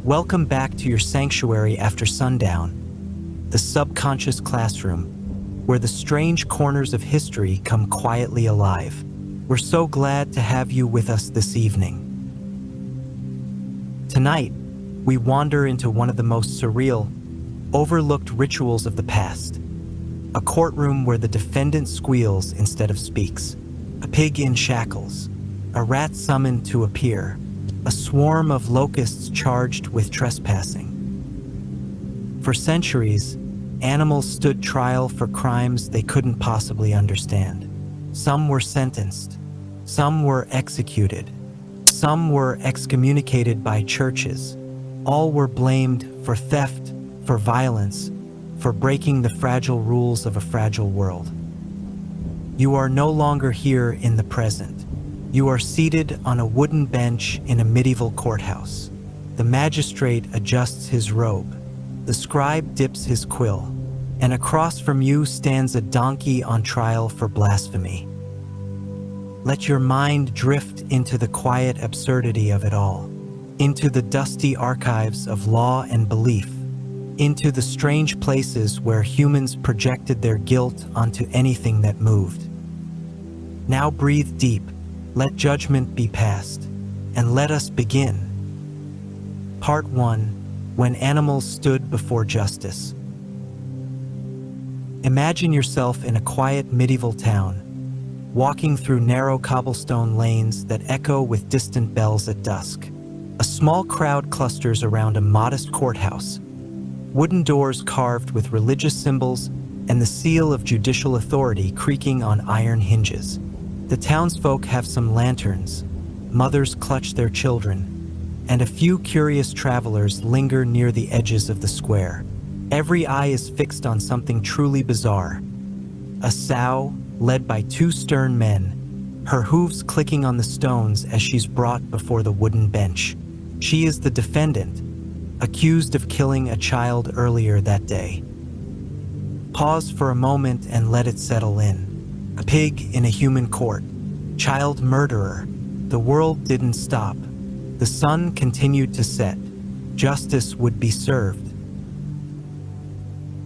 Welcome back to your sanctuary after sundown, the subconscious classroom, where the strange corners of history come quietly alive. We're so glad to have you with us this evening. Tonight, we wander into one of the most surreal, overlooked rituals of the past. A courtroom where the defendant squeals instead of speaks. A pig in shackles. A rat summoned to appear. A swarm of locusts charged with trespassing. For centuries, animals stood trial for crimes they couldn't possibly understand. Some were sentenced. Some were executed. Some were excommunicated by churches. All were blamed for theft, for violence, for breaking the fragile rules of a fragile world. You are no longer here in the present. You are seated on a wooden bench in a medieval courthouse. The magistrate adjusts his robe. The scribe dips his quill. And across from you stands a donkey on trial for blasphemy. Let your mind drift into the quiet absurdity of it all, into the dusty archives of law and belief, into the strange places where humans projected their guilt onto anything that moved. Now breathe deep. Let judgment be passed, and let us begin. Part 1. When animals stood before justice. Imagine yourself in a quiet medieval town, walking through narrow cobblestone lanes that echo with distant bells at dusk. A small crowd clusters around a modest courthouse, wooden doors carved with religious symbols and the seal of judicial authority creaking on iron hinges. The townsfolk have some lanterns, mothers clutch their children, and a few curious travelers linger near the edges of the square. Every eye is fixed on something truly bizarre. A sow, led by two stern men, her hooves clicking on the stones as she's brought before the wooden bench. She is the defendant, accused of killing a child earlier that day. Pause for a moment and let it settle in. A pig in a human court. Child murderer. The world didn't stop. The sun continued to set. Justice would be served.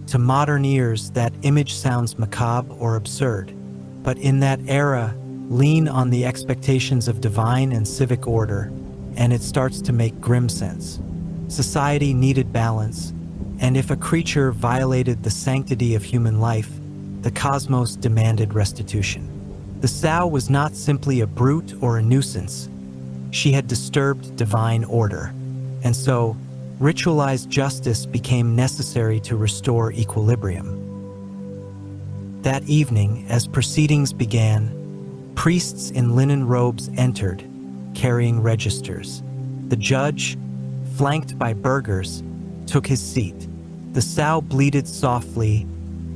To modern ears, that image sounds macabre or absurd. But in that era, lean on the expectations of divine and civic order, and it starts to make grim sense. Society needed balance, and if a creature violated the sanctity of human life, the cosmos demanded restitution. The sow was not simply a brute or a nuisance. She had disturbed divine order, and so ritualized justice became necessary to restore equilibrium. That evening, as proceedings began, priests in linen robes entered, carrying registers. The judge, flanked by burghers, took his seat. The sow bleated softly,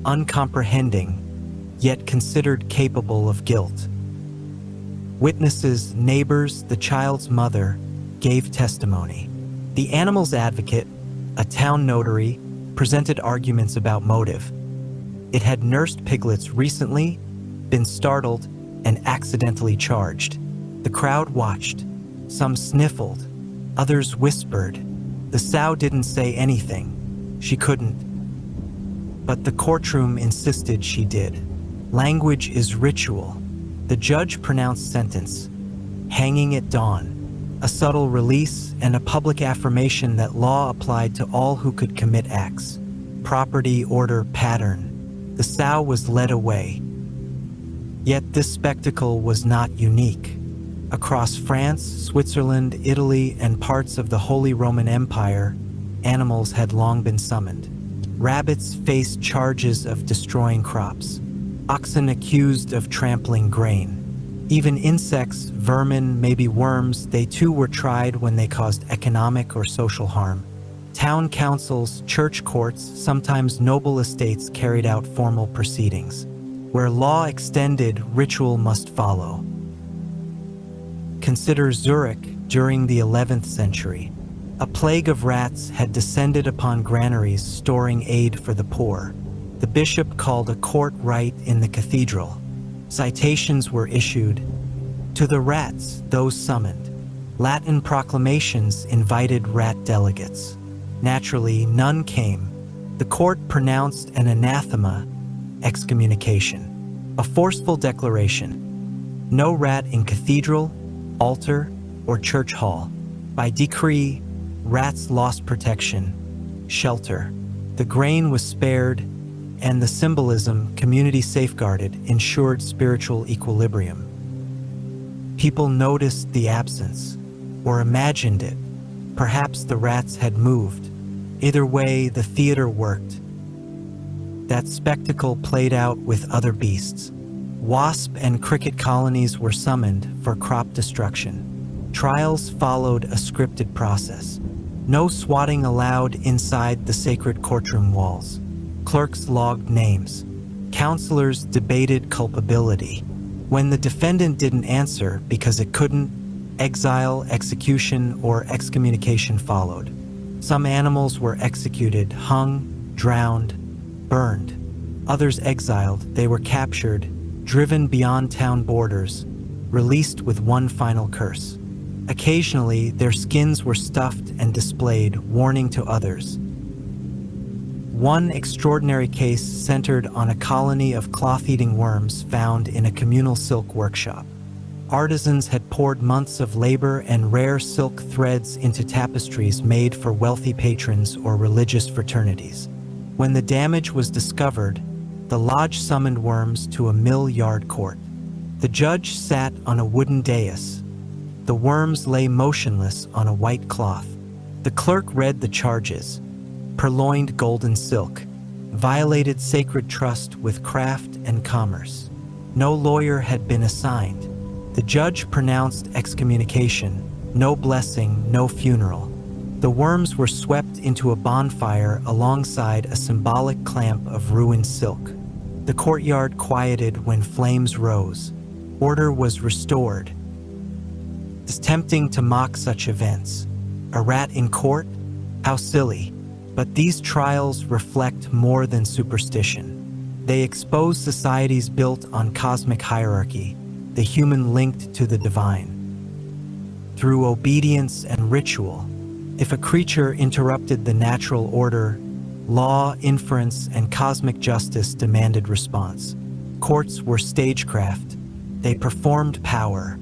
uncomprehending, yet considered capable of guilt. Witnesses, neighbors, the child's mother, gave testimony. The animal's advocate, a town notary, presented arguments about motive. It had nursed piglets recently, been startled, and accidentally charged. The crowd watched. Some sniffled, others whispered. The sow didn't say anything. She couldn't. But the courtroom insisted she did. Language is ritual. The judge pronounced sentence. Hanging at dawn. A subtle release and a public affirmation that law applied to all who could commit acts. Property, order, pattern. The sow was led away. Yet this spectacle was not unique. Across France, Switzerland, Italy, and parts of the Holy Roman Empire, animals had long been summoned. Rabbits faced charges of destroying crops. Oxen accused of trampling grain. Even insects, vermin, maybe worms, they too were tried when they caused economic or social harm. Town councils, church courts, sometimes noble estates carried out formal proceedings. Where law extended, ritual must follow. Consider Zurich during the 11th century. A plague of rats had descended upon granaries storing aid for the poor. The bishop called a court right in the cathedral. Citations were issued. To the rats, those summoned. Latin proclamations invited rat delegates. Naturally, none came. The court pronounced an anathema, excommunication, a forceful declaration. No rat in cathedral, altar, or church hall. By decree, rats lost protection, shelter. The grain was spared, and the symbolism, community safeguarded, ensured spiritual equilibrium. People noticed the absence, or imagined it. Perhaps the rats had moved. Either way, the theater worked. That spectacle played out with other beasts. Wasp and cricket colonies were summoned for crop destruction. Trials followed a scripted process. No swatting allowed inside the sacred courtroom walls. Clerks logged names. Counselors debated culpability. When the defendant didn't answer because it couldn't, exile, execution, or excommunication followed. Some animals were executed, hung, drowned, burned. Others exiled. They were captured, driven beyond town borders, released with one final curse. Occasionally, their skins were stuffed and displayed, warning to others. One extraordinary case centered on a colony of cloth-eating worms found in a communal silk workshop. Artisans had poured months of labor and rare silk threads into tapestries made for wealthy patrons or religious fraternities. When the damage was discovered, the lodge summoned worms to a mill-yard court. The judge sat on a wooden dais. The worms lay motionless on a white cloth. The clerk read the charges: purloined golden silk, violated sacred trust with craft and commerce. No lawyer had been assigned. The judge pronounced excommunication, no blessing, no funeral. The worms were swept into a bonfire alongside a symbolic clamp of ruined silk. The courtyard quieted when flames rose. Order was restored. It's tempting to mock such events. A rat in court? How silly. But these trials reflect more than superstition. They expose societies built on cosmic hierarchy, the human linked to the divine. Through obedience and ritual, if a creature interrupted the natural order, law, inference, and cosmic justice demanded response. Courts were stagecraft. They performed power.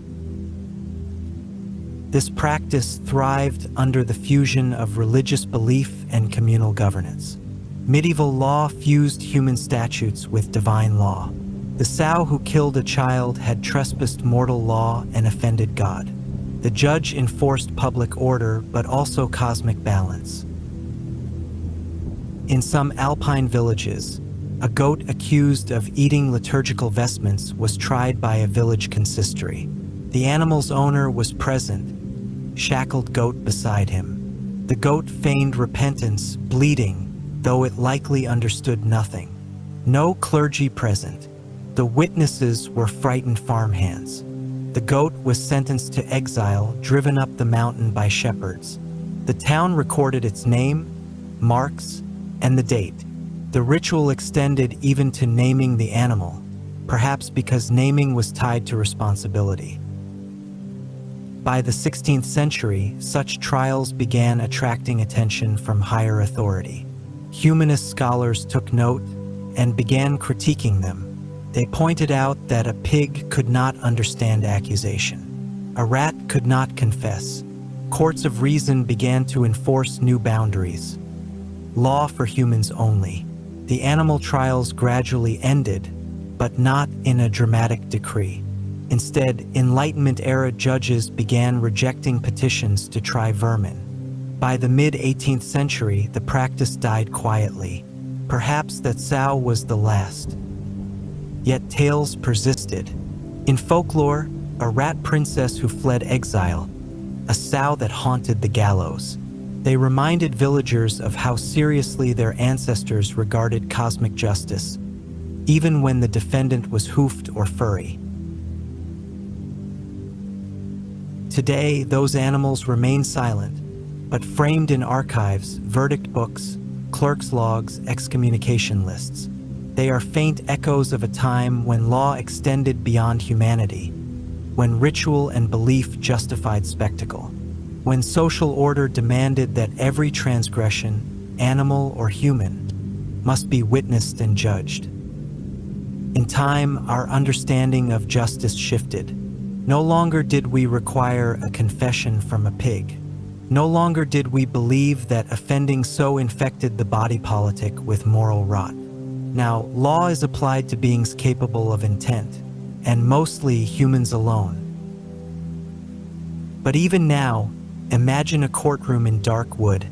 This practice thrived under the fusion of religious belief and communal governance. Medieval law fused human statutes with divine law. The sow who killed a child had trespassed mortal law and offended God. The judge enforced public order, but also cosmic balance. In some alpine villages, a goat accused of eating liturgical vestments was tried by a village consistory. The animal's owner was present, shackled goat beside him. The goat feigned repentance, bleeding, though it likely understood nothing. No clergy present. The witnesses were frightened farmhands. The goat was sentenced to exile, driven up the mountain by shepherds. The town recorded its name, marks, and the date. The ritual extended even to naming the animal, perhaps because naming was tied to responsibility. By the 16th century, such trials began attracting attention from higher authority. Humanist scholars took note and began critiquing them. They pointed out that a pig could not understand accusation. A rat could not confess. Courts of reason began to enforce new boundaries. Law for humans only. The animal trials gradually ended, but not in a dramatic decree. Instead, Enlightenment-era judges began rejecting petitions to try vermin. By the mid-18th century, the practice died quietly. Perhaps that sow was the last. Yet tales persisted. In folklore, a rat princess who fled exile, a sow that haunted the gallows. They reminded villagers of how seriously their ancestors regarded cosmic justice, even when the defendant was hoofed or furry. Today, those animals remain silent, but framed in archives, verdict books, clerks' logs, excommunication lists. They are faint echoes of a time when law extended beyond humanity. when ritual and belief justified spectacle, when social order demanded that every transgression, animal or human, must be witnessed and judged. In time, our understanding of justice shifted. No longer did we require a confession from a pig. No longer did we believe that offending so infected the body politic with moral rot. Now, law is applied to beings capable of intent, and mostly humans alone. But even now, imagine a courtroom in dark wood,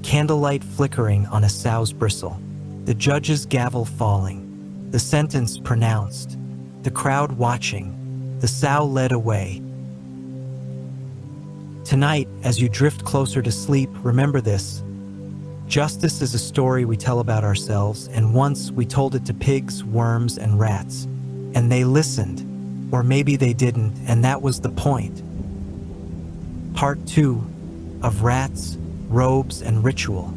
candlelight flickering on a sow's bristle, the judge's gavel falling, the sentence pronounced, the crowd watching, the sow led away. Tonight, as you drift closer to sleep, remember this. Justice is a story we tell about ourselves, and once we told it to pigs, worms, and rats. And they listened, or maybe they didn't, and that was the point. Part 2 of Rats, Robes, and Ritual.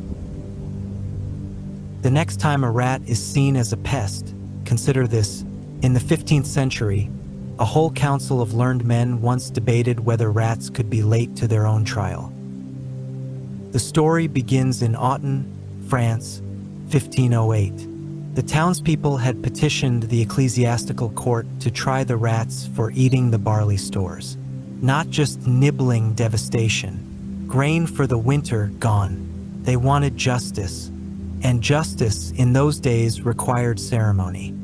The next time a rat is seen as a pest, consider this. In the 15th century, a whole council of learned men once debated whether rats could be late to their own trial. The story begins in Autun, France, 1508. The townspeople had petitioned the ecclesiastical court to try the rats for eating the barley stores. Not just nibbling devastation, grain for the winter gone. They wanted justice, and justice in those days required ceremony.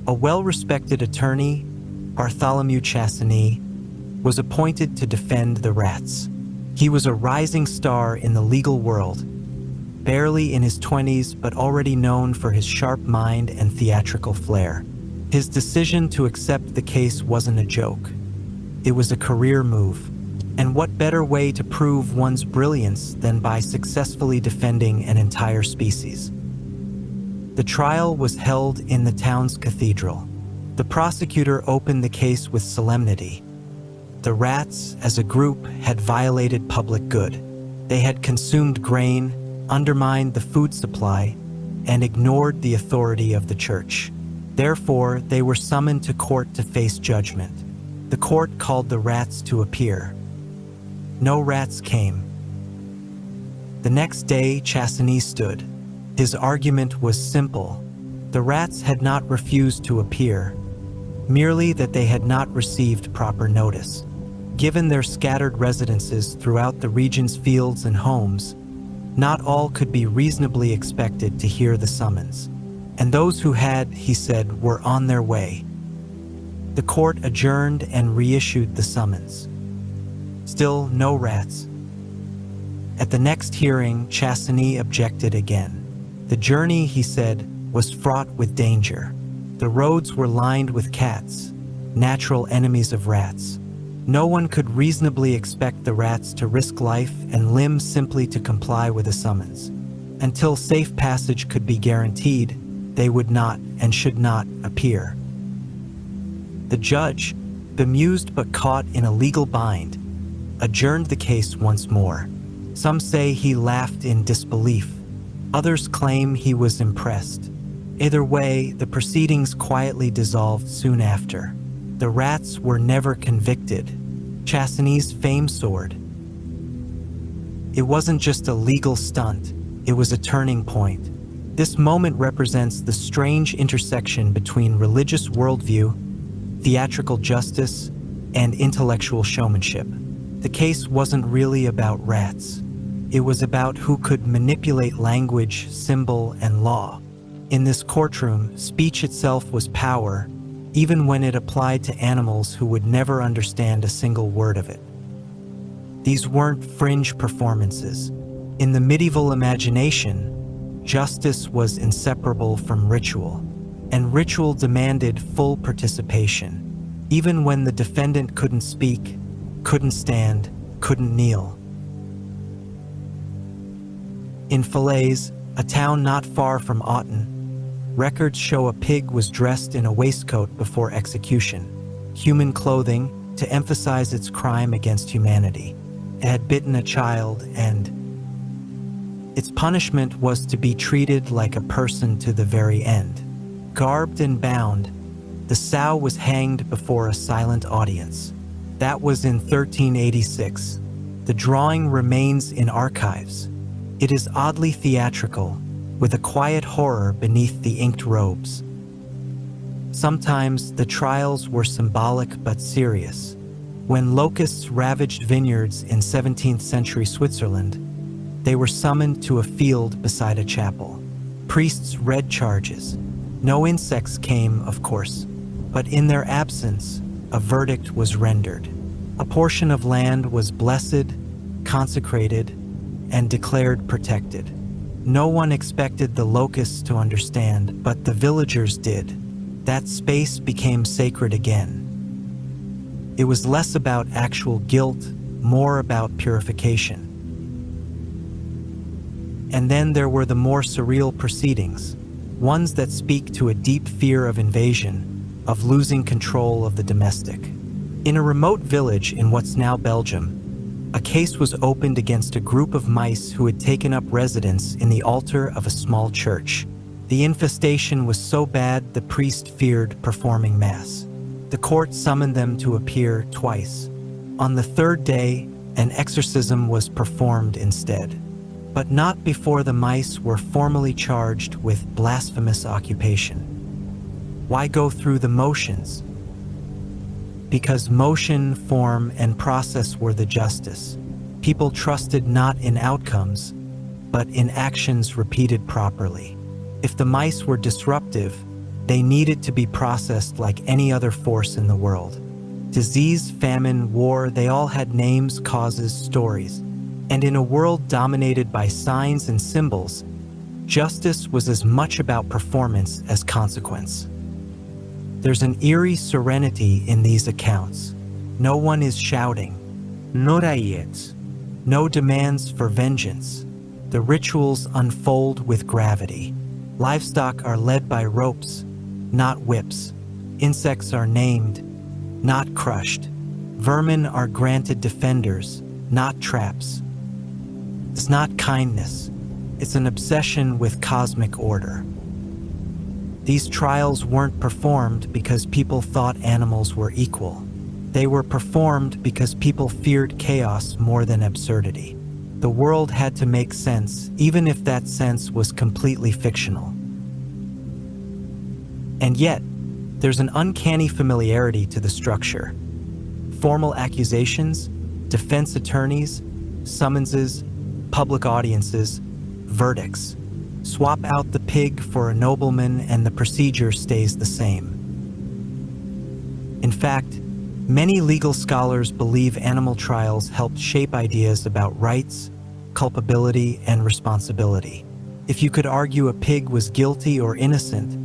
A well-respected attorney, Bartholomew Chassenny, was appointed to defend the rats. He was a rising star in the legal world, barely in his 20s but already known for his sharp mind and theatrical flair. His decision to accept the case wasn't a joke. It was a career move. And what better way to prove one's brilliance than by successfully defending an entire species? The trial was held in the town's cathedral. The prosecutor opened the case with solemnity. The rats, as a group, had violated public good. They had consumed grain, undermined the food supply, and ignored the authority of the church. Therefore, they were summoned to court to face judgment. The court called the rats to appear. No rats came. The next day, Chassenny stood. His argument was simple. The rats had not refused to appear, merely that they had not received proper notice. Given their scattered residences throughout the region's fields and homes, not all could be reasonably expected to hear the summons. And those who had, he said, were on their way. The court adjourned and reissued the summons. Still no rats. At the next hearing, Chassenny objected again. The journey, he said, was fraught with danger. The roads were lined with cats, natural enemies of rats. No one could reasonably expect the rats to risk life and limb simply to comply with a summons. Until safe passage could be guaranteed, they would not and should not appear. The judge, bemused but caught in a legal bind, adjourned the case once more. Some say he laughed in disbelief. Others claim he was impressed. Either way, the proceedings quietly dissolved soon after. The rats were never convicted. Chassenny's fame soared. It wasn't just a legal stunt, it was a turning point. This moment represents the strange intersection between religious worldview, theatrical justice, and intellectual showmanship. The case wasn't really about rats. It was about who could manipulate language, symbol, and law. In this courtroom, speech itself was power, even when it applied to animals who would never understand a single word of it. These weren't fringe performances. In the medieval imagination, justice was inseparable from ritual, and ritual demanded full participation, even when the defendant couldn't speak, couldn't stand, couldn't kneel. In Falaise, a town not far from Autun, records show a pig was dressed in a waistcoat before execution, human clothing to emphasize its crime against humanity. It had bitten a child, and its punishment was to be treated like a person to the very end. Garbed and bound, The sow was hanged before a silent audience. That was in 1386. The drawing remains in archives. It is oddly theatrical, with a quiet horror beneath the inked robes. Sometimes the trials were symbolic but serious. When locusts ravaged vineyards in 17th century Switzerland, they were summoned to a field beside a chapel. Priests read charges. No insects came, of course, but in their absence, a verdict was rendered. A portion of land was blessed, consecrated, and declared protected. No one expected the locusts to understand, but the villagers did. That space became sacred again. It was less about actual guilt, more about purification. And then there were the more surreal proceedings, ones that speak to a deep fear of invasion, of losing control of the domestic. In a remote village in what's now Belgium, a case was opened against a group of mice who had taken up residence in the altar of a small church. The infestation was so bad the priest feared performing mass. The court summoned them to appear twice. On the third day, an exorcism was performed instead, but not before the mice were formally charged with blasphemous occupation. Why go through the motions? Because motion, form, and process were the justice. People trusted not in outcomes, but in actions repeated properly. If the mice were disruptive, they needed to be processed like any other force in the world. Disease, famine, war, they all had names, causes, stories. And in a world dominated by signs and symbols, justice was as much about performance as consequence. There's an eerie serenity in these accounts. No one is shouting, "No riots," no demands for vengeance. The rituals unfold with gravity. Livestock are led by ropes, not whips. Insects are named, not crushed. Vermin are granted defenders, not traps. It's not kindness. It's an obsession with cosmic order. These trials weren't performed because people thought animals were equal. They were performed because people feared chaos more than absurdity. The world had to make sense, even if that sense was completely fictional. And yet, there's an uncanny familiarity to the structure. Formal accusations, defense attorneys, summonses, public audiences, verdicts. Swap out the pig for a nobleman and the procedure stays the same. In fact, many legal scholars believe animal trials helped shape ideas about rights, culpability, and responsibility. If you could argue a pig was guilty or innocent,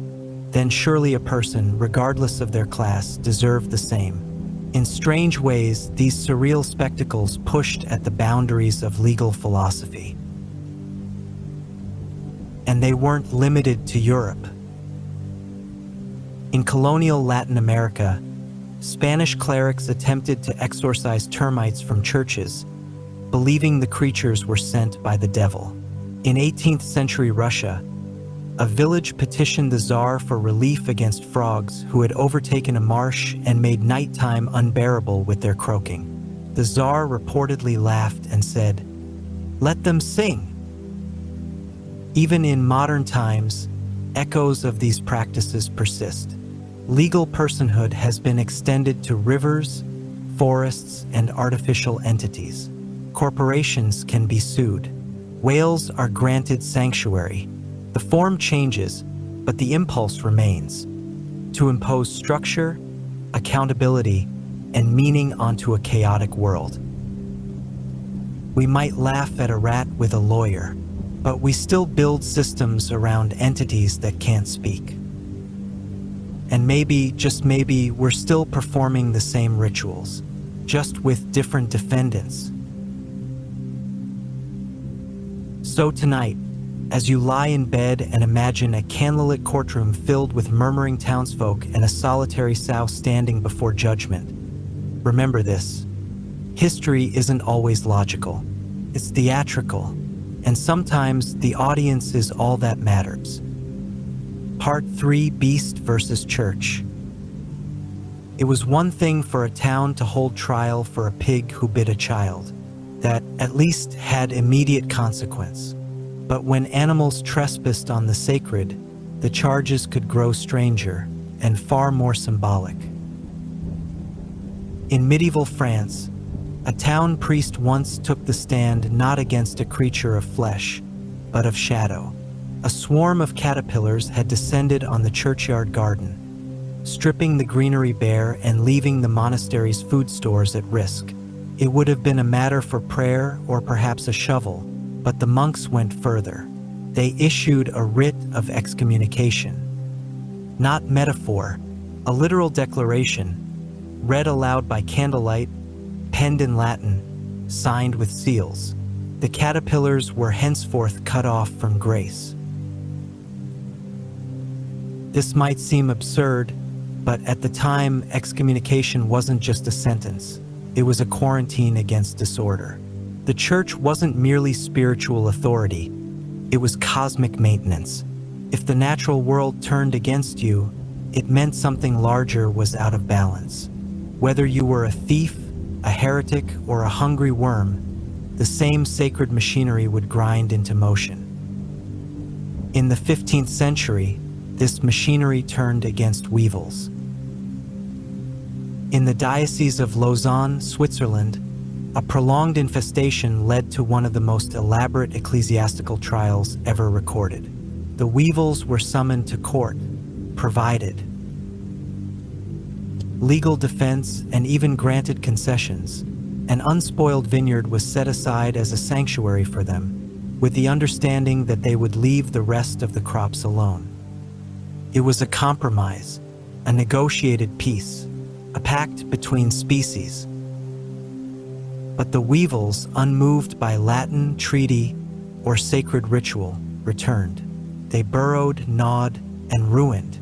then surely a person, regardless of their class, deserved the same. In strange ways, these surreal spectacles pushed at the boundaries of legal philosophy. And they weren't limited to Europe. In colonial Latin America, Spanish clerics attempted to exorcise termites from churches, believing the creatures were sent by the devil. In 18th century Russia, a village petitioned the Tsar for relief against frogs who had overtaken a marsh and made nighttime unbearable with their croaking. The Tsar reportedly laughed and said, "Let them sing." Even in modern times, echoes of these practices persist. Legal personhood has been extended to rivers, forests, and artificial entities. Corporations can be sued. Whales are granted sanctuary. The form changes, but the impulse remains: to impose structure, accountability, and meaning onto a chaotic world. We might laugh at a rat with a lawyer, but we still build systems around entities that can't speak. And maybe, just maybe, we're still performing the same rituals, just with different defendants. So tonight, as you lie in bed and imagine a candlelit courtroom filled with murmuring townsfolk and a solitary sow standing before judgment, remember this: history isn't always logical. It's theatrical, and sometimes the audience is all that matters. Part 3: Beast versus Church. It was one thing for a town to hold trial for a pig who bit a child. That at least had immediate consequence. But when animals trespassed on the sacred, the charges could grow stranger and far more symbolic. In medieval France, a town priest once took the stand not against a creature of flesh, but of shadow. A swarm of caterpillars had descended on the churchyard garden, stripping the greenery bare and leaving the monastery's food stores at risk. It would have been a matter for prayer or perhaps a shovel, but the monks went further. They issued a writ of excommunication. Not metaphor, a literal declaration, read aloud by candlelight, penned in Latin, signed with seals. The caterpillars were henceforth cut off from grace. This might seem absurd, but at the time, excommunication wasn't just a sentence. It was a quarantine against disorder. The church wasn't merely spiritual authority, it was cosmic maintenance. If the natural world turned against you, it meant something larger was out of balance. Whether you were a thief, a heretic, or a hungry worm, the same sacred machinery would grind into motion. In the 15th century, this machinery turned against weevils. In the Diocese of Lausanne, Switzerland, a prolonged infestation led to one of the most elaborate ecclesiastical trials ever recorded. The weevils were summoned to court, provided legal defense, and even granted concessions. An unspoiled vineyard was set aside as a sanctuary for them, with the understanding that they would leave the rest of the crops alone. It was a compromise, a negotiated peace, a pact between species. But the weevils, unmoved by Latin, treaty, or sacred ritual, returned. They burrowed, gnawed, and ruined.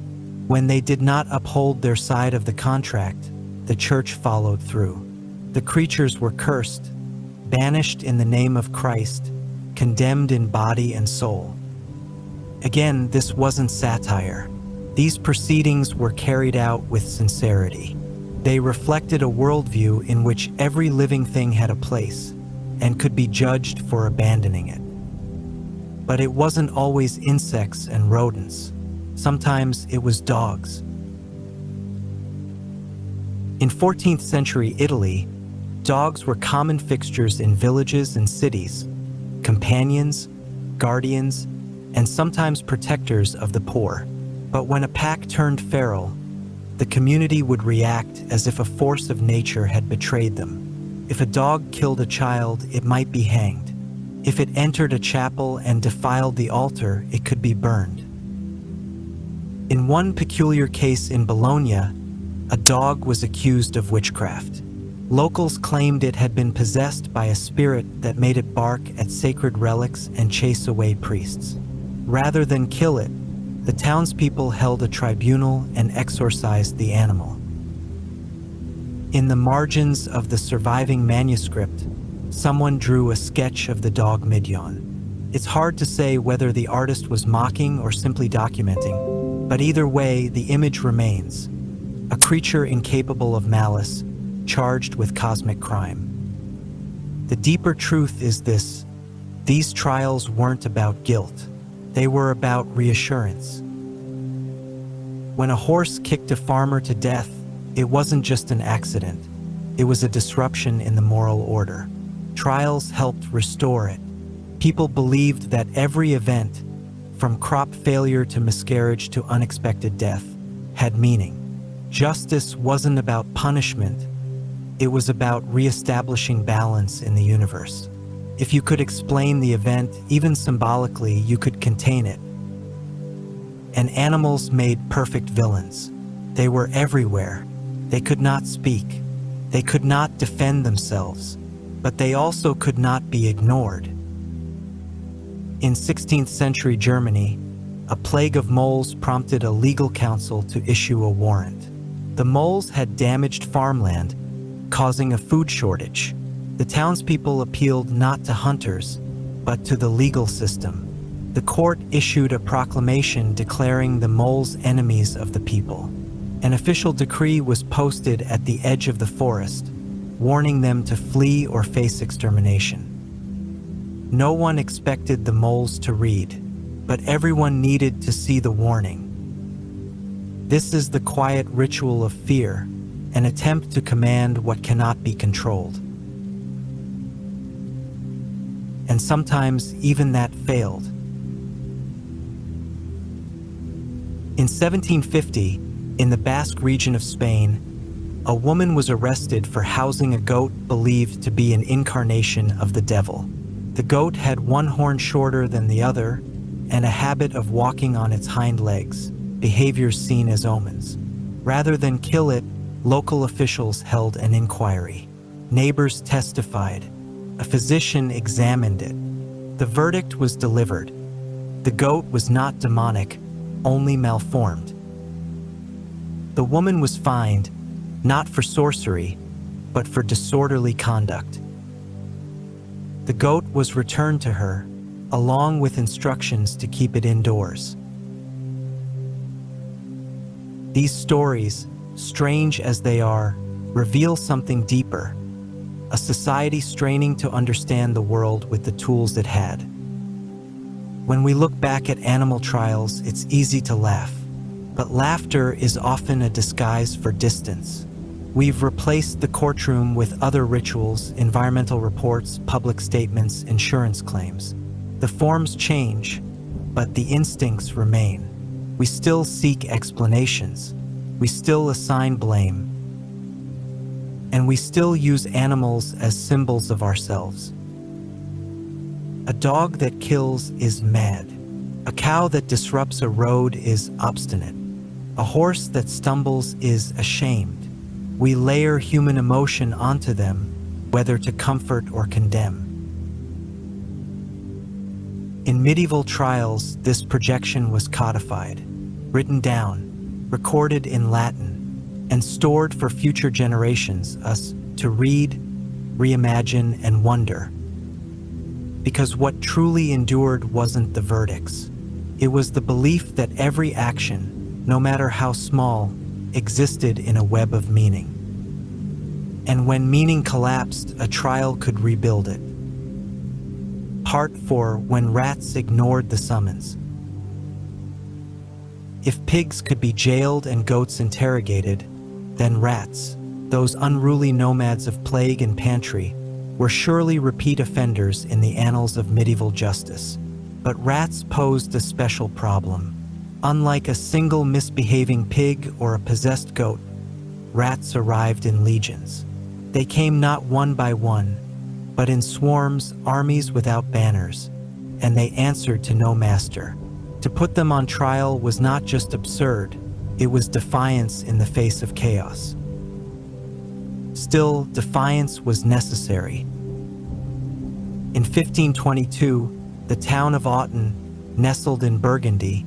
When they did not uphold their side of the contract, the church followed through. The creatures were cursed, banished in the name of Christ, condemned in body and soul. Again, this wasn't satire. These proceedings were carried out with sincerity. They reflected a worldview in which every living thing had a place and could be judged for abandoning it. But it wasn't always insects and rodents. Sometimes it was dogs. In 14th century Italy, dogs were common fixtures in villages and cities, companions, guardians, and sometimes protectors of the poor. But when a pack turned feral, the community would react as if a force of nature had betrayed them. If a dog killed a child, it might be hanged. If it entered a chapel and defiled the altar, it could be burned. In one peculiar case in Bologna, a dog was accused of witchcraft. Locals claimed it had been possessed by a spirit that made it bark at sacred relics and chase away priests. Rather than kill it, the townspeople held a tribunal and exorcised the animal. In the margins of the surviving manuscript, someone drew a sketch of the dog Midian. It's hard to say whether the artist was mocking or simply documenting, but either way, the image remains. A creature incapable of malice, charged with cosmic crime. The deeper truth is this: these trials weren't about guilt. They were about reassurance. When a horse kicked a farmer to death, it wasn't just an accident. It was a disruption in the moral order. Trials helped restore it. People believed that every event, from crop failure to miscarriage to unexpected death, had meaning. Justice wasn't about punishment. It was about reestablishing balance in the universe. If you could explain the event, even symbolically, you could contain it. And animals made perfect villains. They were everywhere. They could not speak. They could not defend themselves. But they also could not be ignored. In 16th century Germany, a plague of moles prompted a legal council to issue a warrant. The moles had damaged farmland, causing a food shortage. The townspeople appealed not to hunters, but to the legal system. The court issued a proclamation declaring the moles enemies of the people. An official decree was posted at the edge of the forest, warning them to flee or face extermination. No one expected the moles to read, but everyone needed to see the warning. This is the quiet ritual of fear, an attempt to command what cannot be controlled. And sometimes even that failed. In 1750, in the Basque region of Spain, a woman was arrested for housing a goat believed to be an incarnation of the devil. The goat had one horn shorter than the other and a habit of walking on its hind legs, behaviors seen as omens. Rather than kill it, local officials held an inquiry. Neighbors testified. A physician examined it. The verdict was delivered. The goat was not demonic, only malformed. The woman was fined, not for sorcery, but for disorderly conduct. The goat was returned to her, along with instructions to keep it indoors. These stories, strange as they are, reveal something deeper, a society straining to understand the world with the tools it had. When we look back at animal trials, it's easy to laugh, but laughter is often a disguise for distance. We've replaced the courtroom with other rituals, environmental reports, public statements, insurance claims. The forms change, but the instincts remain. We still seek explanations. We still assign blame. And we still use animals as symbols of ourselves. A dog that kills is mad. A cow that disrupts a road is obstinate. A horse that stumbles is ashamed. We layer human emotion onto them, whether to comfort or condemn. In medieval trials, this projection was codified, written down, recorded in Latin, and stored for future generations, us to read, reimagine, and wonder. Because what truly endured wasn't the verdicts. It was the belief that every action, no matter how small, existed in a web of meaning. And when meaning collapsed, a trial could rebuild it. Part 4: When rats ignored the summons. If pigs could be jailed and goats interrogated, then rats, those unruly nomads of plague and pantry, were surely repeat offenders in the annals of medieval justice. But rats posed a special problem. Unlike a single misbehaving pig or a possessed goat, rats arrived in legions. They came not one by one, but in swarms, armies without banners, and they answered to no master. To put them on trial was not just absurd, it was defiance in the face of chaos. Still, defiance was necessary. In 1522, the town of Autun, nestled in Burgundy,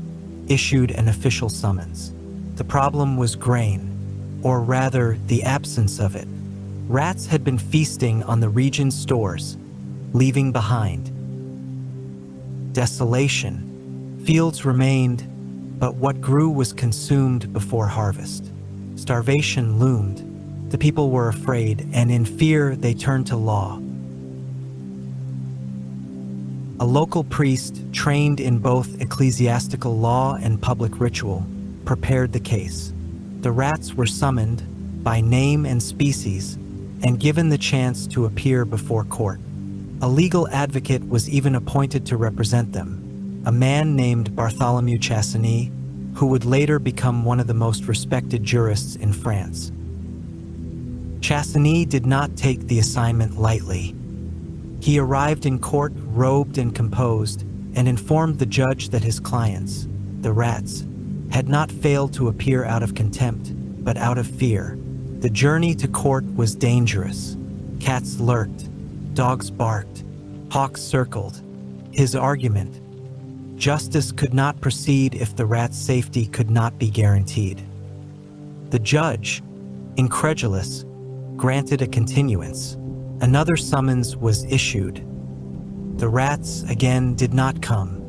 issued an official summons. The problem was grain, or rather, the absence of it. Rats had been feasting on the region's stores, leaving behind desolation. Fields remained, but what grew was consumed before harvest. Starvation loomed. The people were afraid, and in fear they turned to law. A local priest, trained in both ecclesiastical law and public ritual, prepared the case. The rats were summoned by name and species and given the chance to appear before court. A legal advocate was even appointed to represent them, a man named Bartholomew Chassigny, who would later become one of the most respected jurists in France. Chassigny did not take the assignment lightly. He arrived in court robed and composed and informed the judge that his clients, the rats, had not failed to appear out of contempt, but out of fear. The journey to court was dangerous. Cats lurked, dogs barked, hawks circled. His argument: justice could not proceed if the rat's safety could not be guaranteed. The judge, incredulous, granted a continuance. Another summons was issued. The rats, again, did not come.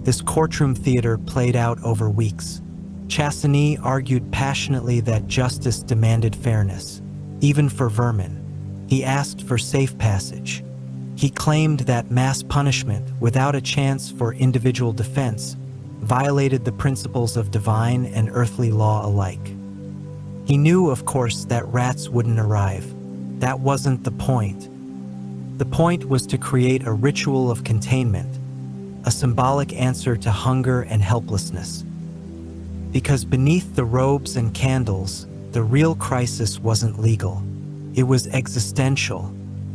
This courtroom theater played out over weeks. Chassigny argued passionately that justice demanded fairness, even for vermin. He asked for safe passage. He claimed that mass punishment, without a chance for individual defense, violated the principles of divine and earthly law alike. He knew, of course, that rats wouldn't arrive. That wasn't the point. The point was to create a ritual of containment, a symbolic answer to hunger and helplessness. Because beneath the robes and candles, the real crisis wasn't legal. It was existential.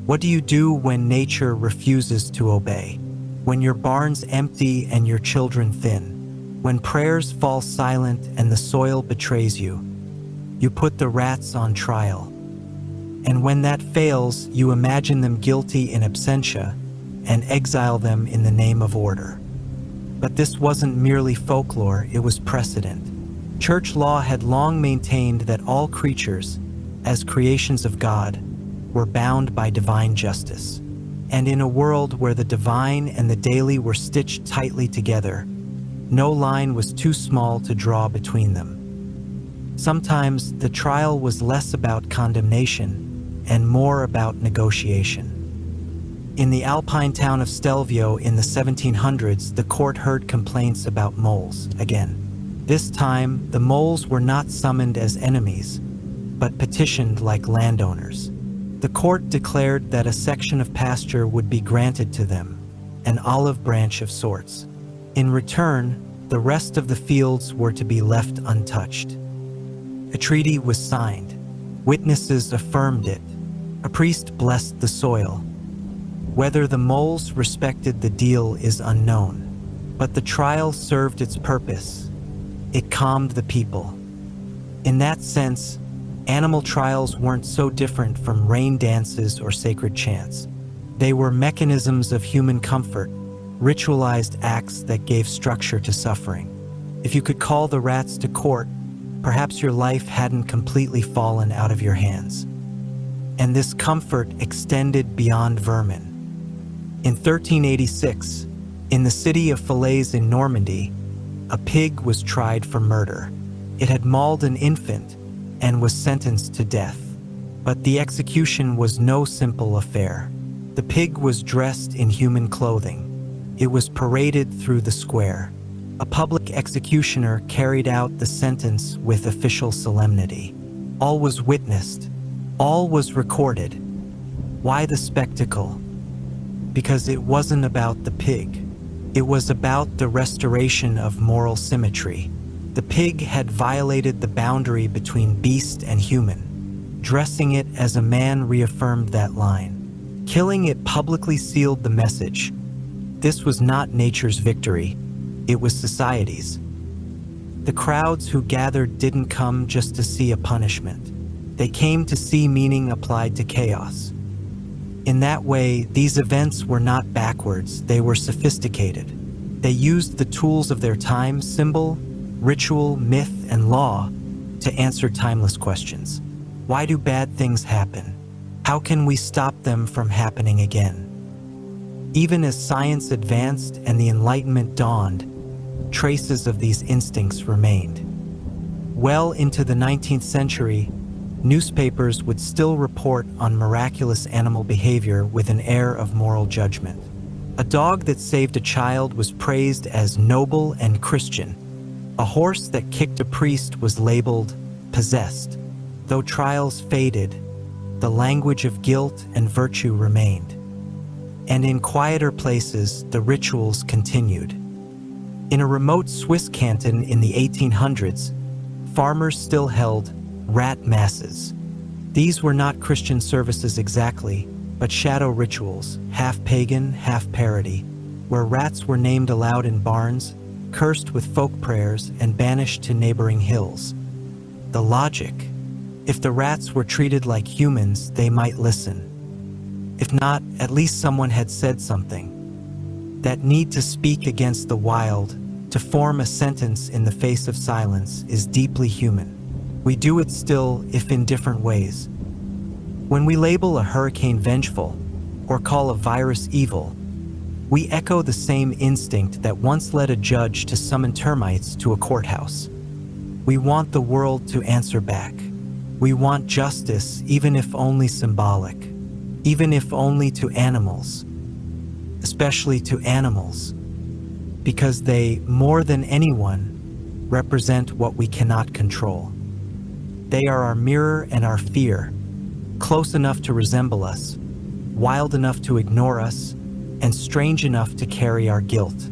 What do you do when nature refuses to obey? When your barn's empty and your children thin? When prayers fall silent and the soil betrays you? You put the rats on trial. And when that fails, you imagine them guilty in absentia and exile them in the name of order. But this wasn't merely folklore, it was precedent. Church law had long maintained that all creatures, as creations of God, were bound by divine justice. And in a world where the divine and the daily were stitched tightly together, no line was too small to draw between them. Sometimes the trial was less about condemnation and more about negotiation. In the alpine town of Stelvio in the 1700s, the court heard complaints about moles again. This time, the moles were not summoned as enemies, but petitioned like landowners. The court declared that a section of pasture would be granted to them, an olive branch of sorts. In return, the rest of the fields were to be left untouched. A treaty was signed. Witnesses affirmed it. A priest blessed the soil. Whether the moles respected the deal is unknown, but the trial served its purpose. It calmed the people. In that sense, animal trials weren't so different from rain dances or sacred chants. They were mechanisms of human comfort, ritualized acts that gave structure to suffering. If you could call the rats to court, perhaps your life hadn't completely fallen out of your hands. And this comfort extended beyond vermin. In 1386, in the city of Falaise in Normandy, a pig was tried for murder. It had mauled an infant and was sentenced to death. But the execution was no simple affair. The pig was dressed in human clothing. It was paraded through the square. A public executioner carried out the sentence with official solemnity. All was witnessed. All was recorded. Why the spectacle? Because it wasn't about the pig. It was about the restoration of moral symmetry. The pig had violated the boundary between beast and human. Dressing it as a man reaffirmed that line. Killing it publicly sealed the message. This was not nature's victory. It was society's. The crowds who gathered didn't come just to see a punishment. They came to see meaning applied to chaos. In that way, these events were not backwards, they were sophisticated. They used the tools of their time, symbol, ritual, myth, and law, to answer timeless questions. Why do bad things happen? How can we stop them from happening again? Even as science advanced and the Enlightenment dawned, traces of these instincts remained. Well into the 19th century, newspapers would still report on miraculous animal behavior with an air of moral judgment. A dog that saved a child was praised as noble and Christian. A horse that kicked a priest was labeled possessed. Though trials faded, the language of guilt and virtue remained. And in quieter places, the rituals continued. In a remote Swiss canton in the 1800s, farmers still held rat masses. These were not Christian services exactly, but shadow rituals, half pagan, half parody, where rats were named aloud in barns, cursed with folk prayers, and banished to neighboring hills. The logic: if the rats were treated like humans, they might listen. If not, at least someone had said something. That need to speak against the wild, to form a sentence in the face of silence, is deeply human. We do it still, if in different ways. When we label a hurricane vengeful, or call a virus evil, we echo the same instinct that once led a judge to summon termites to a courthouse. We want the world to answer back. We want justice, even if only symbolic, even if only to animals, especially to animals, because they, more than anyone, represent what we cannot control. They are our mirror and our fear, close enough to resemble us, wild enough to ignore us, and strange enough to carry our guilt.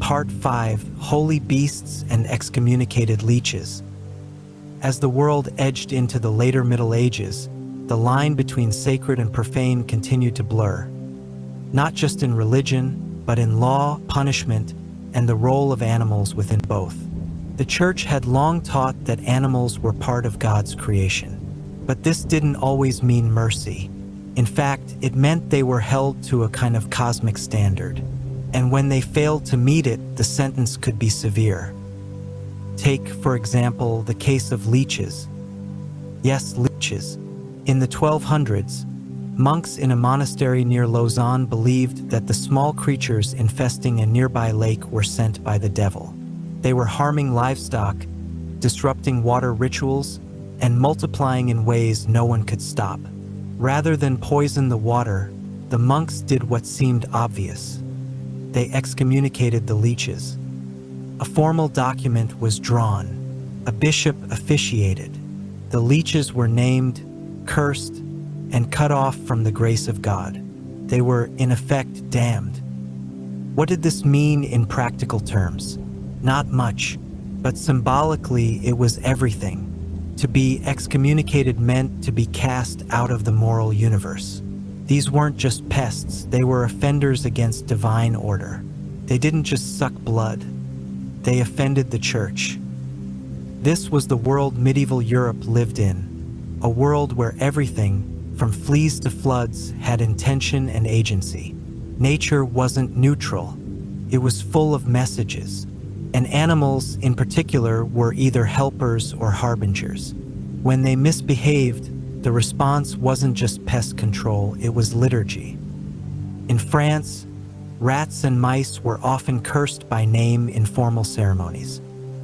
Part 5: Holy Beasts and Excommunicated Leeches. As the world edged into the later Middle Ages, the line between sacred and profane continued to blur, not just in religion, but in law, punishment, and the role of animals within both. The Church had long taught that animals were part of God's creation, but this didn't always mean mercy. In fact, it meant they were held to a kind of cosmic standard, and when they failed to meet it, the sentence could be severe. Take, for example, the case of leeches. Yes, leeches. In the 1200s, monks in a monastery near Lausanne believed that the small creatures infesting a nearby lake were sent by the devil. They were harming livestock, disrupting water rituals, and multiplying in ways no one could stop. Rather than poison the water, the monks did what seemed obvious. They excommunicated the leeches. A formal document was drawn. A bishop officiated. The leeches were named, cursed, and cut off from the grace of God. They were, in effect, damned. What did this mean in practical terms? Not much, but symbolically it was everything. To be excommunicated meant to be cast out of the moral universe. These weren't just pests, they were offenders against divine order. They didn't just suck blood. They offended the Church. This was the world medieval Europe lived in, a world where everything, from fleas to floods, had intention and agency. Nature wasn't neutral. It was full of messages, and animals, in particular, were either helpers or harbingers. When they misbehaved, the response wasn't just pest control, it was liturgy. In France, rats and mice were often cursed by name in formal ceremonies.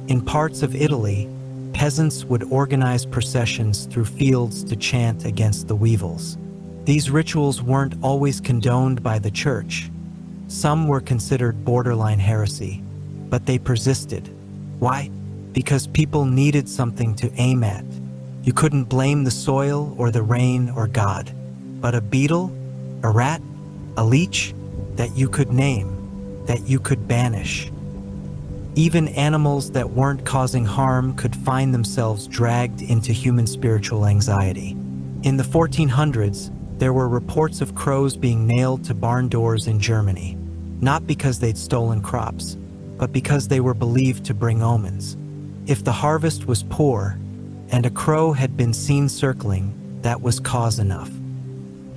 In parts of Italy, peasants would organize processions through fields to chant against the weevils. These rituals weren't always condoned by the Church. Some were considered borderline heresy, but they persisted. Why? Because people needed something to aim at. You couldn't blame the soil or the rain or God, but a beetle, a rat, a leech, that you could name, that you could banish. Even animals that weren't causing harm could find themselves dragged into human spiritual anxiety. In the 1400s, there were reports of crows being nailed to barn doors in Germany, not because they'd stolen crops, but because they were believed to bring omens. If the harvest was poor, and a crow had been seen circling, that was cause enough.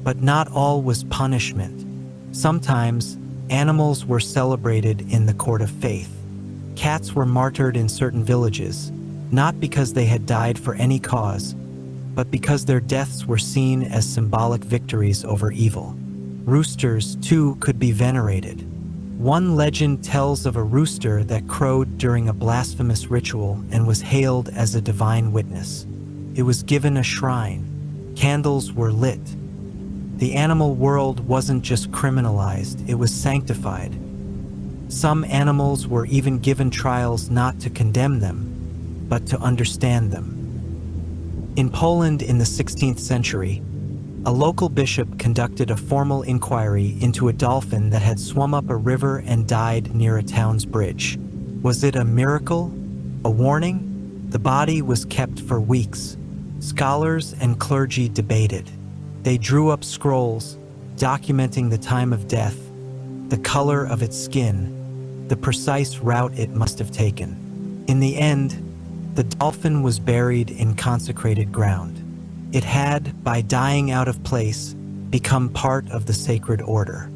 But not all was punishment. Sometimes, animals were celebrated in the court of faith. Cats were martyred in certain villages, not because they had died for any cause, but because their deaths were seen as symbolic victories over evil. Roosters, too, could be venerated. One legend tells of a rooster that crowed during a blasphemous ritual and was hailed as a divine witness. It was given a shrine. Candles were lit. The animal world wasn't just criminalized, it was sanctified. Some animals were even given trials not to condemn them, but to understand them. In Poland in the 16th century, a local bishop conducted a formal inquiry into a dolphin that had swum up a river and died near a town's bridge. Was it a miracle? A warning? The body was kept for weeks. Scholars and clergy debated. They drew up scrolls documenting the time of death, the color of its skin, the precise route it must have taken. In the end, the dolphin was buried in consecrated ground. It had, by dying out of place, become part of the sacred order.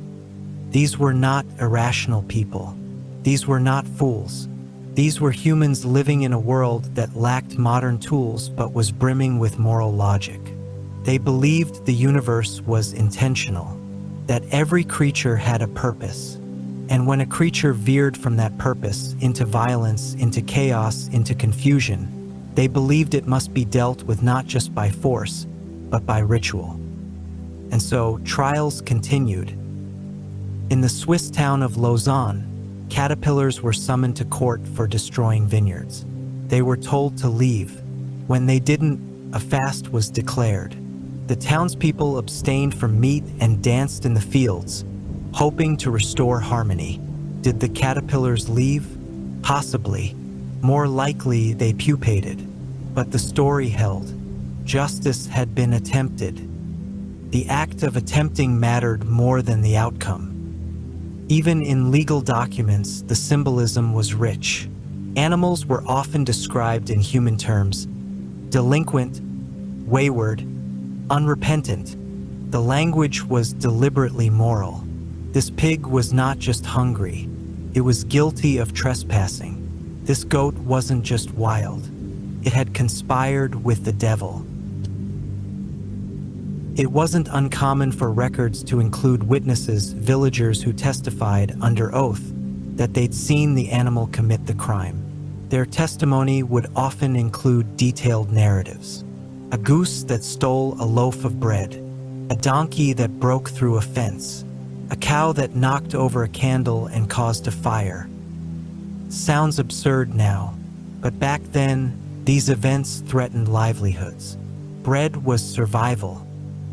These were not irrational people. These were not fools. These were humans living in a world that lacked modern tools but was brimming with moral logic. They believed the universe was intentional, that every creature had a purpose, And when a creature veered from that purpose into violence, into chaos, into confusion, they believed it must be dealt with not just by force, but by ritual. And so trials continued. In the Swiss town of Lausanne, caterpillars were summoned to court for destroying vineyards. They were told to leave. When they didn't, a fast was declared. The townspeople abstained from meat and danced in the fields, hoping to restore harmony. Did the caterpillars leave? Possibly. More likely, they pupated. But the story held. Justice had been attempted. The act of attempting mattered more than the outcome. Even in legal documents, the symbolism was rich. Animals were often described in human terms: delinquent, wayward, unrepentant. The language was deliberately moral. This pig was not just hungry, it was guilty of trespassing. This goat wasn't just wild, it had conspired with the devil. It wasn't uncommon for records to include witnesses, villagers who testified under oath that they'd seen the animal commit the crime. Their testimony would often include detailed narratives. A goose that stole a loaf of bread, a donkey that broke through a fence, a cow that knocked over a candle and caused a fire. Sounds absurd now, but back then, these events threatened livelihoods. Bread was survival.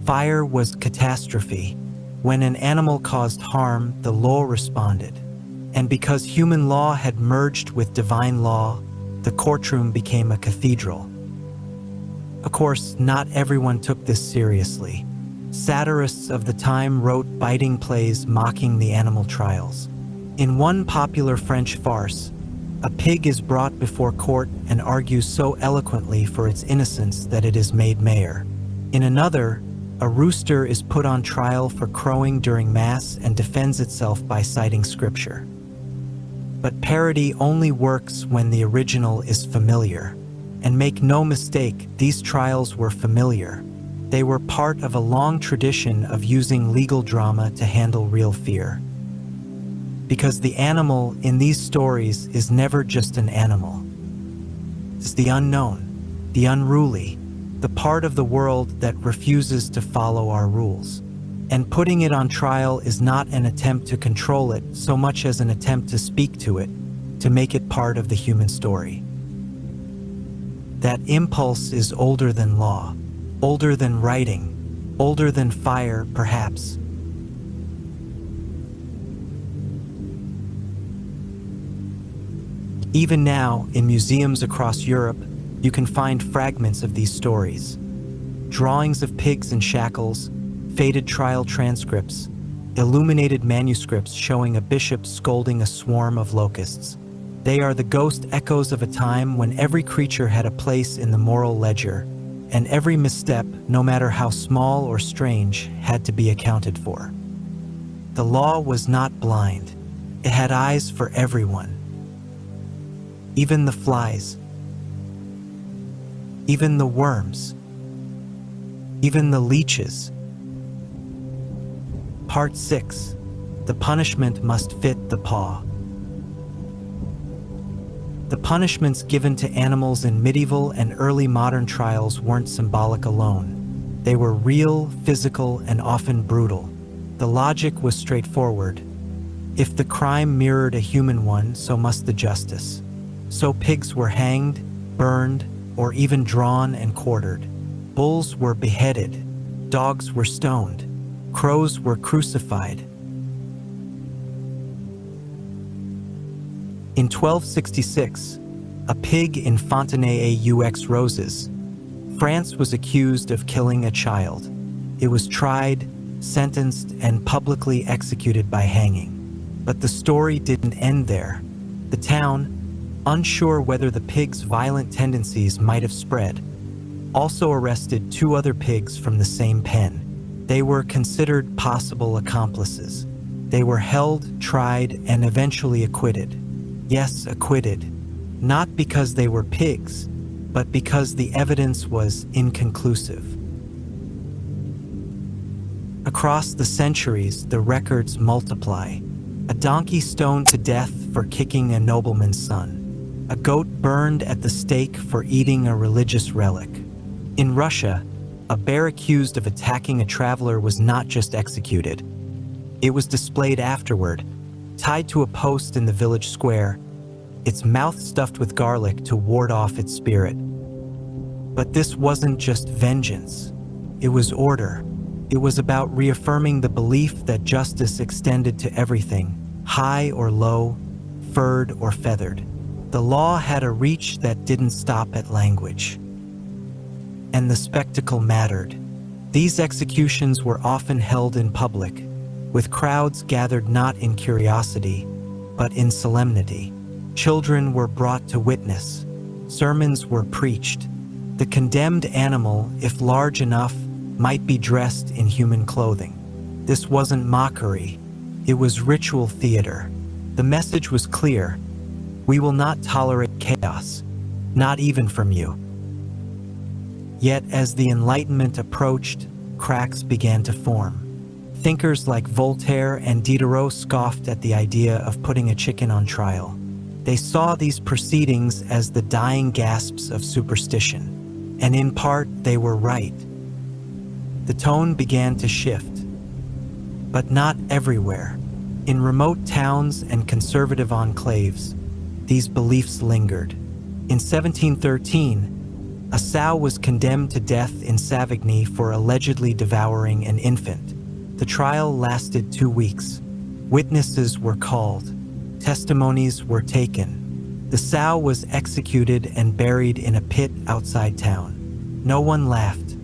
Fire was catastrophe. When an animal caused harm, the law responded. And because human law had merged with divine law, the courtroom became a cathedral. Of course, not everyone took this seriously. Satirists of the time wrote biting plays mocking the animal trials. In one popular French farce, a pig is brought before court and argues so eloquently for its innocence that it is made mayor. In another, a rooster is put on trial for crowing during Mass and defends itself by citing scripture. But parody only works when the original is familiar. And make no mistake, these trials were familiar. They were part of a long tradition of using legal drama to handle real fear. Because the animal in these stories is never just an animal. It's the unknown, the unruly, the part of the world that refuses to follow our rules. And putting it on trial is not an attempt to control it so much as an attempt to speak to it, to make it part of the human story. That impulse is older than law, older than writing, older than fire, perhaps. Even now, in museums across Europe, you can find fragments of these stories. Drawings of pigs in shackles, faded trial transcripts, illuminated manuscripts showing a bishop scolding a swarm of locusts. They are the ghost echoes of a time when every creature had a place in the moral ledger, and every misstep, no matter how small or strange, had to be accounted for. The law was not blind. It had eyes for everyone. Even the flies. Even the worms. Even the leeches. Part 6. The punishment must fit the paw. The punishments given to animals in medieval and early modern trials weren't symbolic alone. They were real, physical, and often brutal. The logic was straightforward. If the crime mirrored a human one, so must the justice. So pigs were hanged, burned, or even drawn and quartered. Bulls were beheaded. Dogs were stoned. Crows were crucified. In 1266, a pig in Fontenay-aux-Roses, France was accused of killing a child. It was tried, sentenced, and publicly executed by hanging. But the story didn't end there. The town, unsure whether the pig's violent tendencies might have spread, also arrested 2 other pigs from the same pen. They were considered possible accomplices. They were held, tried, and eventually acquitted. Yes, acquitted. Not because they were pigs, but because the evidence was inconclusive. Across the centuries, the records multiply. a donkey stoned to death for kicking a nobleman's son, a goat burned at the stake for eating a religious relic. In Russia, a bear accused of attacking a traveler was not just executed. It was displayed afterward, tied to a post in the village square, its mouth stuffed with garlic to ward off its spirit. But this wasn't just vengeance. It was order. It was about reaffirming the belief that justice extended to everything, high or low, furred or feathered. The law had a reach that didn't stop at language. And the spectacle mattered. These executions were often held in public, with crowds gathered not in curiosity, but in solemnity. Children were brought to witness. Sermons were preached. The condemned animal, if large enough, might be dressed in human clothing. This wasn't mockery. It was ritual theater. The message was clear. We will not tolerate chaos, not even from you. Yet as the Enlightenment approached, cracks began to form. Thinkers like Voltaire and Diderot scoffed at the idea of putting a chicken on trial. They saw these proceedings as the dying gasps of superstition, and in part they were right. The tone began to shift, but not everywhere. In remote towns and conservative enclaves, these beliefs lingered. In 1713, a sow was condemned to death in Savigny for allegedly devouring an infant. The trial lasted 2 weeks. Witnesses were called. Testimonies were taken. The sow was executed and buried in a pit outside town. No one laughed.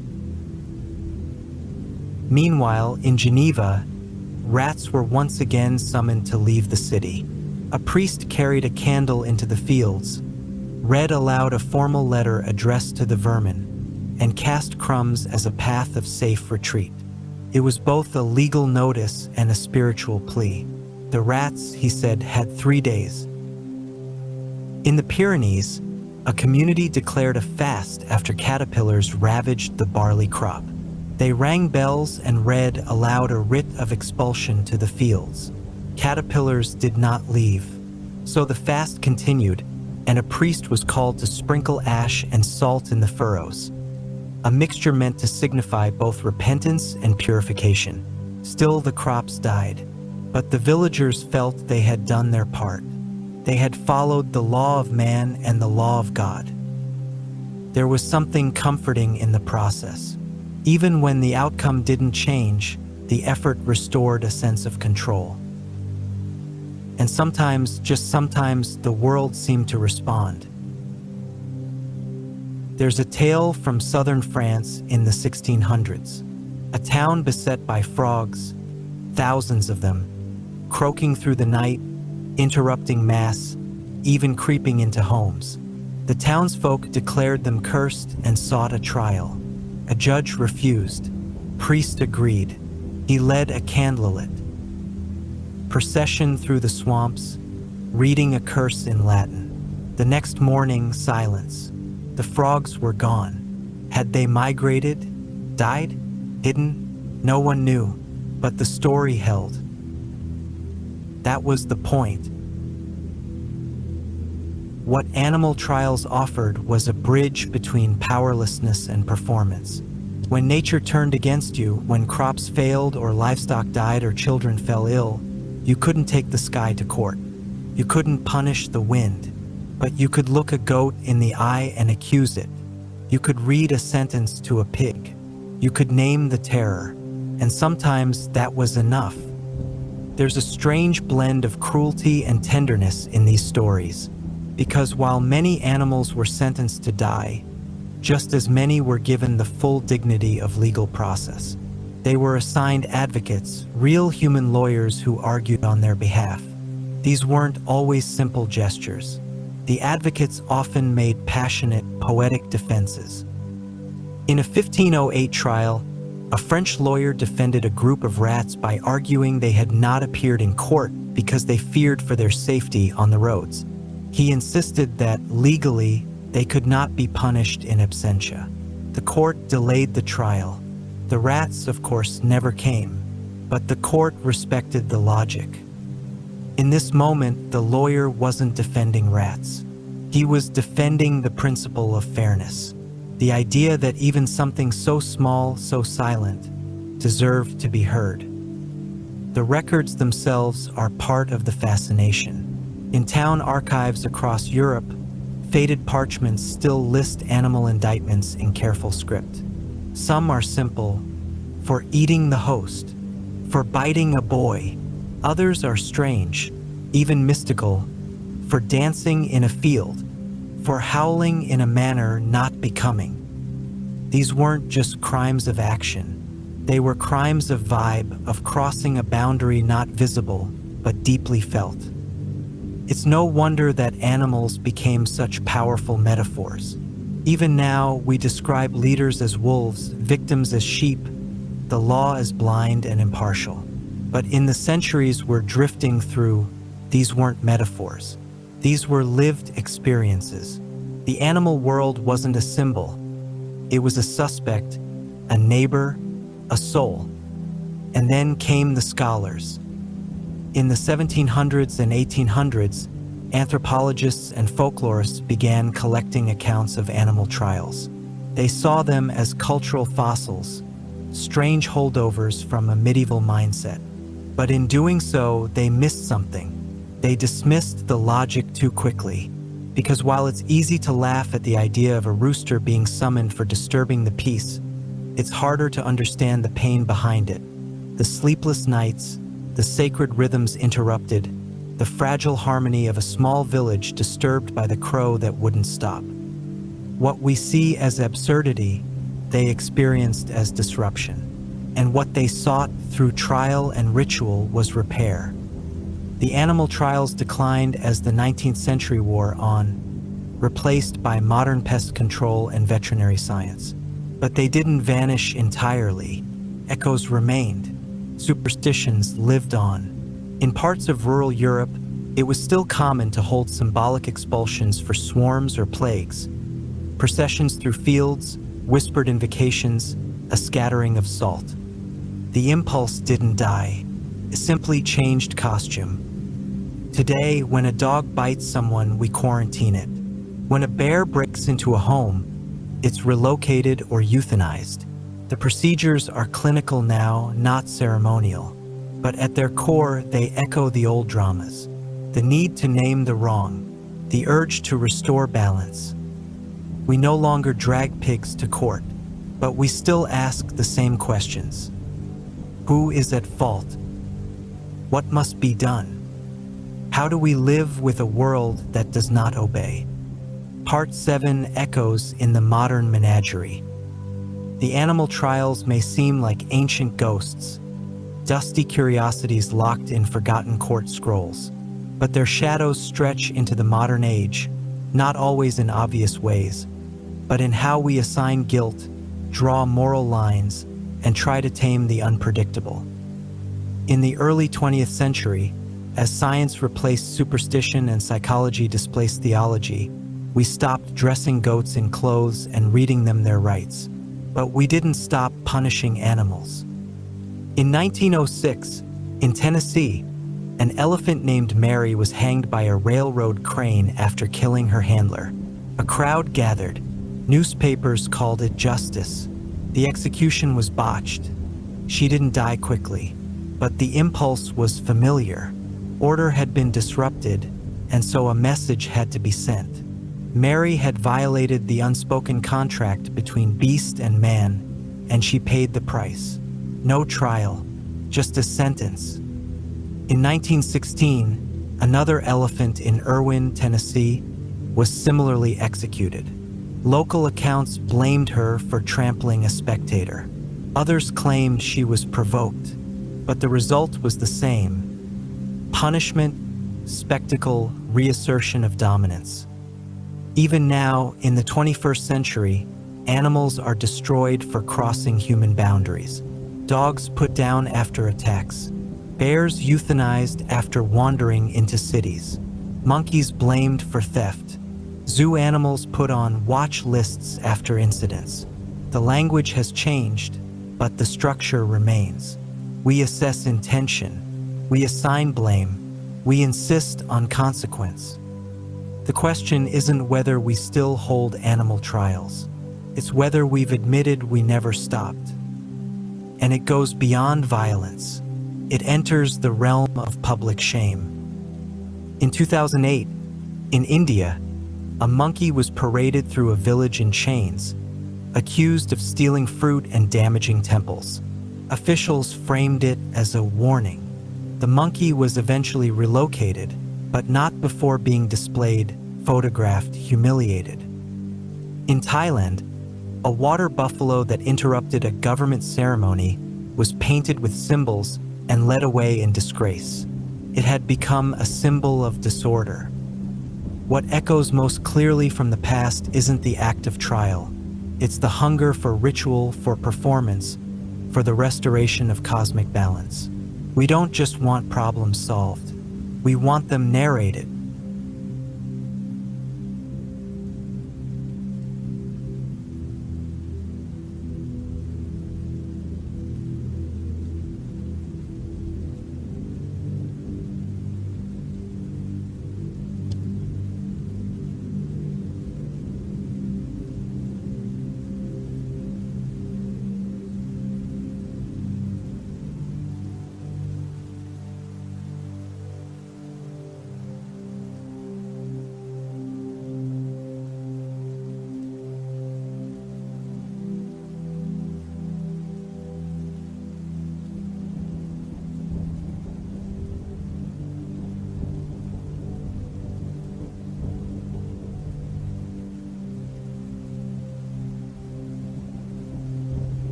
Meanwhile, in Geneva, rats were once again summoned to leave the city. A priest carried a candle into the fields, read aloud a formal letter addressed to the vermin, and cast crumbs as a path of safe retreat. It was both a legal notice and a spiritual plea. The rats, he said, had 3 days. In the Pyrenees, a community declared a fast after caterpillars ravaged the barley crop. They rang bells and read aloud a writ of expulsion to the fields. Caterpillars did not leave. So the fast continued, and a priest was called to sprinkle ash and salt in the furrows, a mixture meant to signify both repentance and purification. Still the crops died, but the villagers felt they had done their part. They had followed the law of man and the law of God. There was something comforting in the process. Even when the outcome didn't change, the effort restored a sense of control. And sometimes, just sometimes, the world seemed to respond. There's a tale from southern France in the 1600s, a town beset by frogs, thousands of them, croaking through the night, interrupting mass, even creeping into homes. The townsfolk declared them cursed and sought a trial. A judge refused. Priest agreed. He led a candlelit procession through the swamps, reading a curse in Latin. The next morning, silence. The frogs were gone. Had they migrated, died, hidden? No one knew, but the story held. That was the point. What animal trials offered was a bridge between powerlessness and performance. When nature turned against you, when crops failed or livestock died or children fell ill, you couldn't take the sky to court. You couldn't punish the wind, but you could look a goat in the eye and accuse it. You could read a sentence to a pig. You could name the terror, and sometimes that was enough. There's a strange blend of cruelty and tenderness in these stories, because while many animals were sentenced to die, just as many were given the full dignity of legal process. They were assigned advocates, real human lawyers who argued on their behalf. These weren't always simple gestures. The advocates often made passionate, poetic defenses. In a 1508 trial, a French lawyer defended a group of rats by arguing they had not appeared in court because they feared for their safety on the roads. He insisted that, legally, they could not be punished in absentia. The court delayed the trial. The rats, of course, never came, but the court respected the logic. In this moment, the lawyer wasn't defending rats. He was defending the principle of fairness, the idea that even something so small, so silent, deserved to be heard. The records themselves are part of the fascination. In town archives across Europe, faded parchments still list animal indictments in careful script. Some are simple: for eating the host, for biting a boy. Others are strange, even mystical: for dancing in a field, for howling in a manner not becoming. These weren't just crimes of action. They were crimes of vibe, of crossing a boundary not visible, but deeply felt. It's no wonder that animals became such powerful metaphors. Even now, we describe leaders as wolves, victims as sheep, the law as blind and impartial. But in the centuries we're drifting through, these weren't metaphors. These were lived experiences. The animal world wasn't a symbol. It was a suspect, a neighbor, a soul. And then came the scholars. In the 1700s and 1800s, anthropologists and folklorists began collecting accounts of animal trials. They saw them as cultural fossils, strange holdovers from a medieval mindset. But in doing so, they missed something. They dismissed the logic too quickly. Because while it's easy to laugh at the idea of a rooster being summoned for disturbing the peace, it's harder to understand the pain behind it. The sleepless nights, the sacred rhythms interrupted, the fragile harmony of a small village disturbed by the crow that wouldn't stop. What we see as absurdity, they experienced as disruption. And what they sought through trial and ritual was repair. The animal trials declined as the 19th century wore on, replaced by modern pest control and veterinary science. But they didn't vanish entirely. Echoes remained. Superstitions lived on. In parts of rural Europe, it was still common to hold symbolic expulsions for swarms or plagues. Processions through fields, whispered invocations, a scattering of salt. The impulse didn't die. It simply changed costume. Today, when a dog bites someone, we quarantine it. When a bear breaks into a home, it's relocated or euthanized. The procedures are clinical now, not ceremonial. But at their core, they echo the old dramas. The need to name the wrong, the urge to restore balance. We no longer drag pigs to court, but we still ask the same questions. Who is at fault? What must be done? How do we live with a world that does not obey? Part 7 echoes in the modern menagerie. The animal trials may seem like ancient ghosts, dusty curiosities locked in forgotten court scrolls, but their shadows stretch into the modern age, not always in obvious ways, but in how we assign guilt, draw moral lines, and try to tame the unpredictable. In the early 20th century, as science replaced superstition and psychology displaced theology, we stopped dressing goats in clothes and reading them their rights. But we didn't stop punishing animals. In 1906, in Tennessee, an elephant named Mary was hanged by a railroad crane after killing her handler. A crowd gathered. Newspapers called it justice. The execution was botched. She didn't die quickly, but the impulse was familiar. Order had been disrupted, and so a message had to be sent. Mary had violated the unspoken contract between beast and man, and she paid the price. No trial, just a sentence. In 1916, another elephant in Irwin, Tennessee, was similarly executed. Local accounts blamed her for trampling a spectator. Others claimed she was provoked, but the result was the same: punishment, spectacle, reassertion of dominance. Even now, in the 21st century, animals are destroyed for crossing human boundaries. Dogs put down after attacks. Bears euthanized after wandering into cities. Monkeys blamed for theft. Zoo animals put on watch lists after incidents. The language has changed, but the structure remains. We assess intention. We assign blame. We insist on consequence. The question isn't whether we still hold animal trials. It's whether we've admitted we never stopped. And it goes beyond violence. It enters the realm of public shame. In 2008, in India, a monkey was paraded through a village in chains, accused of stealing fruit and damaging temples. Officials framed it as a warning. The monkey was eventually relocated, but not before being displayed, photographed, humiliated. In Thailand, a water buffalo that interrupted a government ceremony was painted with symbols and led away in disgrace. It had become a symbol of disorder. What echoes most clearly from the past isn't the act of trial. It's the hunger for ritual, for performance, for the restoration of cosmic balance. We don't just want problems solved. We want them narrated,